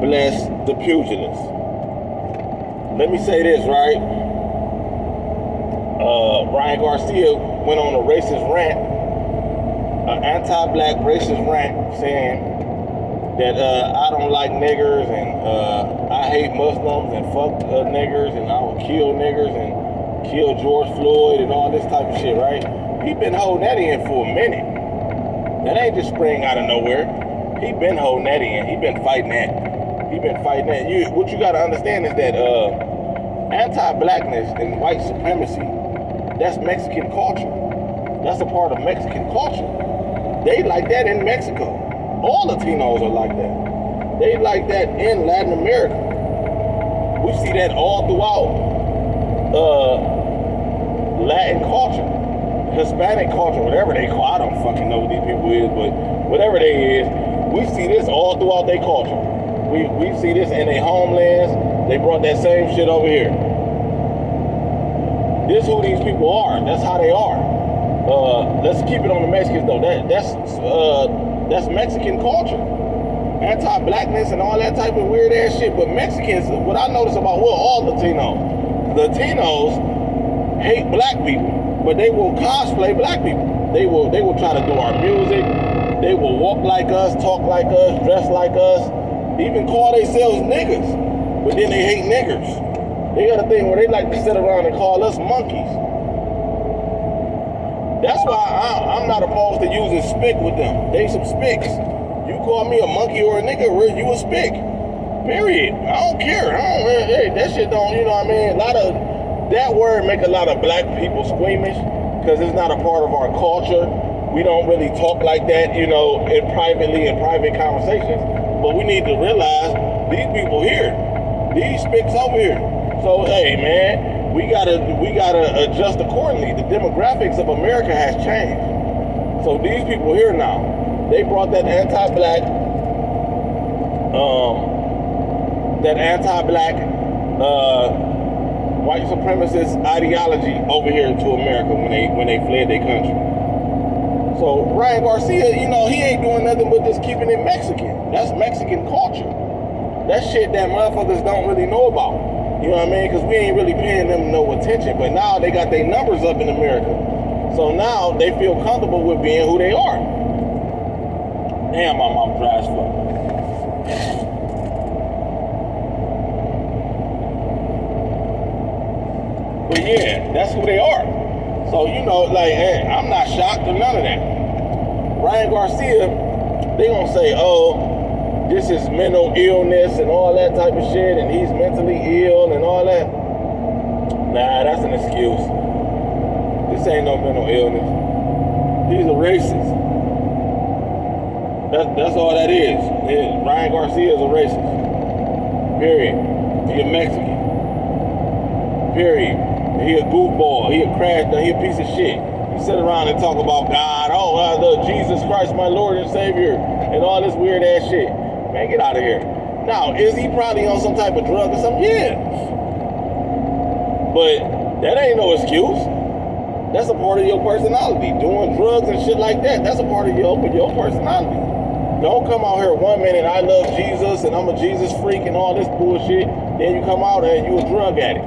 bless the pugilists. Let me say this, right? Ryan Garcia went on a racist rant, an anti-black racist rant, saying that I don't like niggers and I hate Muslims and fuck niggers and I will kill niggers and kill George Floyd and all this type of shit, right? He been holding that in for a minute. That ain't just spring out of nowhere. He been holding that in. He been fighting that. What you gotta understand is that anti-blackness and white supremacy, that's Mexican culture. That's a part of Mexican culture. They like that in Mexico. All Latinos are like that. They like that in Latin America. We see that all throughout Latin culture, Hispanic culture, whatever they call. I don't fucking know what these people is, but whatever they is, we see this all throughout their culture. We see this in their homelands. They brought that same shit over here. This who these people are. That's how they are. Let's keep it on the Mexicans though. That's Mexican culture. Anti-blackness and all that type of weird ass shit. But Mexicans, what I notice about all Latinos hate black people, but they will cosplay black people. They will try to do our music. They will walk like us, talk like us, dress like us, even call themselves niggas. But then they hate niggers. They got a thing where they like to sit around and call us monkeys. That's why I'm not opposed to using spick with them. They some spicks. You call me a monkey or a nigga, you a spick. Period. I don't care. Hey, that shit don't, you know what I mean? That word make a lot of black people squeamish because it's not a part of our culture. We don't really talk like that, in private conversations. But we need to realize these people here, these spicks over here. So hey man, we gotta adjust accordingly. The demographics of America has changed. So these people here now, they brought that anti-black white supremacist ideology over here to America when they fled their country. So Ryan Garcia, he ain't doing nothing but just keeping it Mexican. That's Mexican culture. That shit that motherfuckers don't really know about. You know what I mean? Because we ain't really paying them no attention. But now they got their numbers up in America. So now they feel comfortable with being who they are. Damn, my mouth dry as fuck. But yeah, that's who they are. So, I'm not shocked or none of that. Ryan Garcia, they gonna say, this is mental illness and all that type of shit, and he's mentally ill and all that. Nah, that's an excuse. This ain't no mental illness. He's a racist. That's all that is. Ryan Garcia is a racist. Period. He a Mexican. Period. He a goofball. He a crash. He a piece of shit. He sit around and talk about God. Jesus Christ, my Lord and Savior, and all this weird ass shit. Man, get out of here. Now, is he probably on some type of drug or something? Yeah. But that ain't no excuse. That's a part of your personality. Doing drugs and shit like that, that's a part of your personality. Don't come out here one minute, I love Jesus and I'm a Jesus freak and all this bullshit. Then you come out and you a drug addict.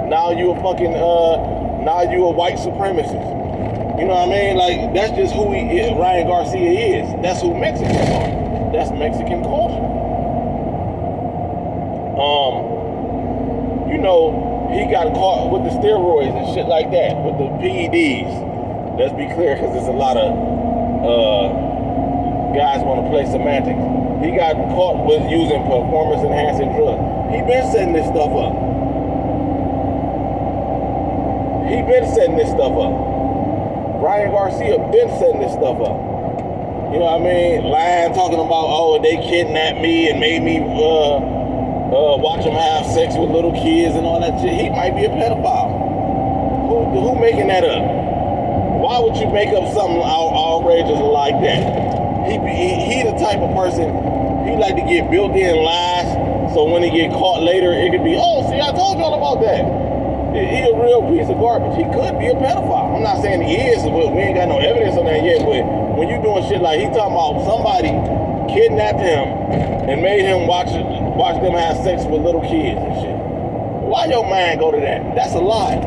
Now you a fucking, now you a white supremacist. You know what I mean? Like, that's just who Ryan Garcia is. That's who Mexicans are. That's Mexican culture. He got caught with the steroids and shit like that, with the PEDs. Let's be clear, because there's a lot of guys want to play semantics. He got caught with using performance-enhancing drugs. He been setting this stuff up. Ryan Garcia been setting this stuff up. You know what I mean? Lying, talking about, they kidnapped me and made me watch them have sex with little kids and all that shit. He might be a pedophile. Who making that up? Why would you make up something outrageous like that? He the type of person, he like to get built-in lies, so when he get caught later, it could be, see, I told y'all about that. He a real piece of garbage. He could be a pedophile. I'm not saying he is, but we ain't got no evidence on that yet, but when you doing shit like he talking about somebody kidnapped him and made him watch them have sex with little kids and shit. Why your mind go to that? That's a lie.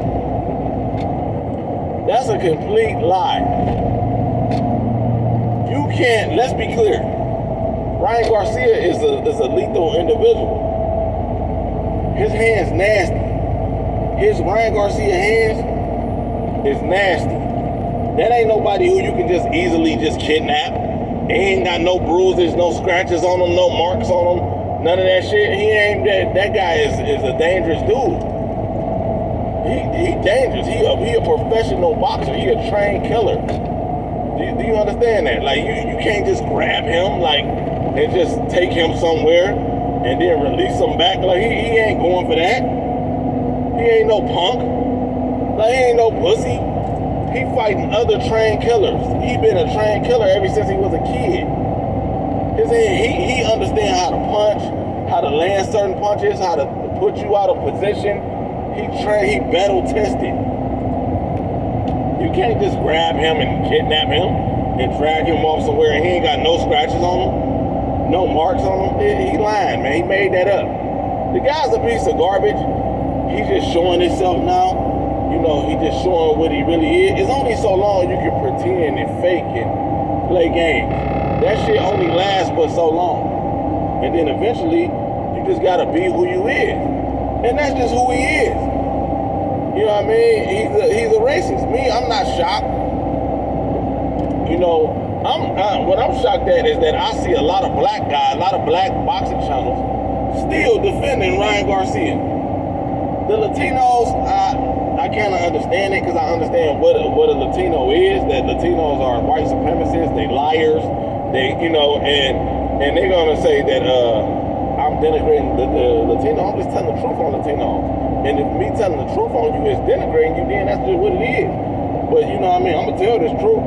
That's a complete lie. You can't, let's be clear. Ryan Garcia is a lethal individual. His hands nasty. His Ryan Garcia hands is nasty. That ain't nobody who you can just easily just kidnap. He ain't got no bruises, no scratches on him, no marks on him, none of that shit. He ain't that guy is a dangerous dude. He dangerous. He a professional boxer. He a trained killer. Do you understand that? Like you can't just grab him like and just take him somewhere and then release him back. Like he ain't going for that. He ain't no punk. Like he ain't no pussy. He fighting other trained killers. He been a trained killer ever since he was a kid. He understands how to punch, how to land certain punches, how to put you out of position. He battle tested. You can't just grab him and kidnap him and drag him off somewhere and he ain't got no scratches on him, no marks on him. He lying, man. He made that up. The guy's a piece of garbage. He's just showing himself now. You know, he just showing what he really is. It's only so long you can pretend and fake and play games. That shit only lasts but so long. And then eventually, you just gotta be who you is. And that's just who he is. You know what I mean? He's a racist. Me, I'm not shocked. You know, what I'm shocked at is that I see a lot of black guys, a lot of black boxing channels still defending Ryan Garcia. The Latinos, I kind of understand it because I understand what a Latino is. That Latinos are white supremacists, they liars, and they're gonna say that I'm denigrating the Latino. I'm just telling the truth on Latinos. And if me telling the truth on you is denigrating you, then that's just what it is. But you know what I mean? I'm gonna tell this truth.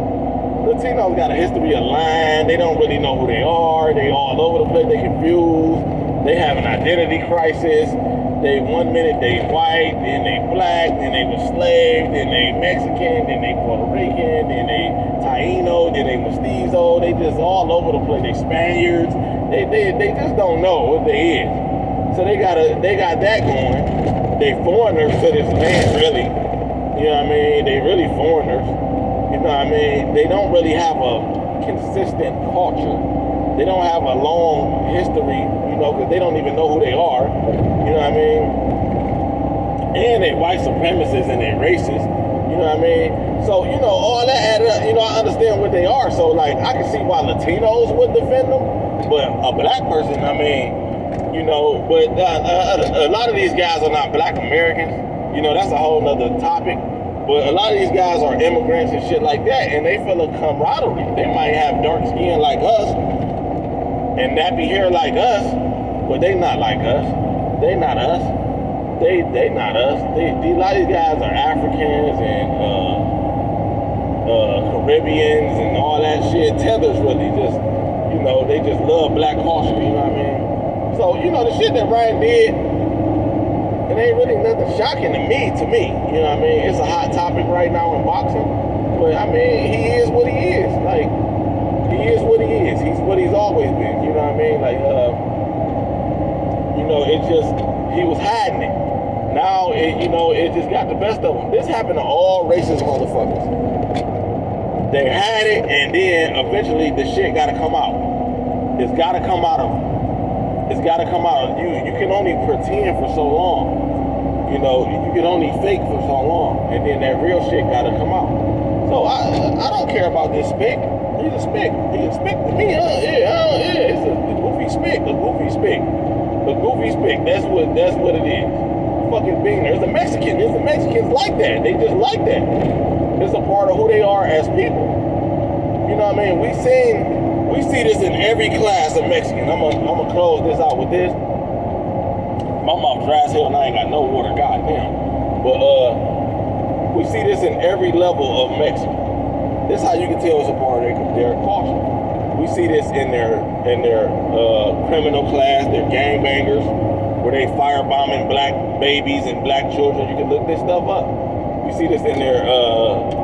Latinos got a history of lying. They don't really know who they are. They all over the place. They confused. They have an identity crisis. They 1 minute they white, then they black, then they was slave, then they Mexican, then they Puerto Rican, then they Taino, then they mestizo. They just all over the place. They Spaniards. They just don't know what they is. So they got that going. They foreigners to this land, really. You know what I mean? They really foreigners. You know what I mean? They don't really have a consistent culture. They don't have a long history, because they don't even know who they are. You know what I mean? And they're white supremacists and they're racist. You know what I mean? So, all that added up, I understand what they are. So, like, I can see why Latinos would defend them. But a black person, but a lot of these guys are not black Americans. That's a whole nother topic. But a lot of these guys are immigrants and shit like that, and they feel a camaraderie. They might have dark skin like us and nappy hair like us, but they not like us. They not us. They not us. A lot of these guys are Africans and Caribbeans and all that shit. Tethers really just, they just love black culture, you know what I mean? So, the shit that Ryan did, it ain't really nothing shocking to me, you know what I mean? It's a hot topic right now in boxing, but I mean, he is what he is. Like, he is what he is. He's what he's always been, you know what I mean? Like, it just, he was hiding it. Now, it just got the best of him. This happened to all racist motherfuckers. They had it, and then eventually the shit gotta come out. It's gotta come out of them. It's gotta come out of you. You can only pretend for so long. You can only fake for so long, and then that real shit gotta come out. So I don't care about this spick. He's a spick. He's a spick to me, huh? Yeah. It's a goofy spick. A goofy spick. A goofy spick. That's what it is. Fucking beaners. The Mexicans like that. They just like that. It's a part of who they are as people. You know what I mean? We see this in every class of Mexican. I'm gonna close this out with this. My mouth dry as hell and I ain't got no water, goddamn. But we see this in every level of Mexican. This is how you can tell it's a part of their culture. We see this in their criminal class, their gangbangers, where they firebombing black babies and black children. You can look this stuff up. We see this in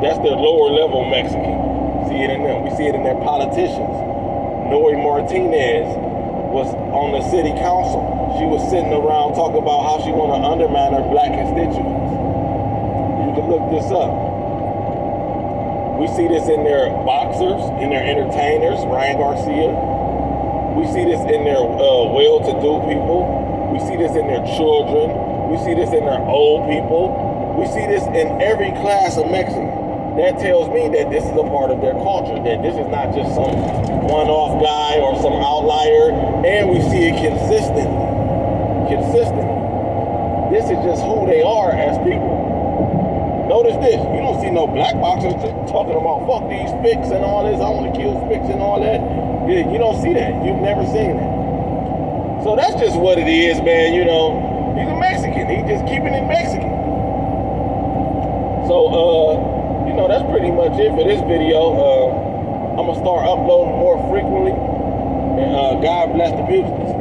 that's their lower level Mexican. See it in them. We see it in their politicians. Nori Martinez was on the city council. She was sitting around talking about how she want to undermine her black constituents. You can look this up. We see this in their boxers, in their entertainers, Ryan Garcia. We see this in their well-to-do people. We see this in their children. We see this in their old people. We see this in every class of Mexican. That tells me that this is a part of their culture, that this is not just some one-off guy or some outlier, and we see it consistently. This is just who they are as people. Notice this, you don't see no black boxers talking about fuck these spics and all this, I want to kill spics and all that. You don't see that. You've never seen that. So that's just what it is, man. You know, he's a Mexican. He's just keeping it Mexican. So, you know, that's pretty much it for this video. I'm going to start uploading more frequently. And God bless the business.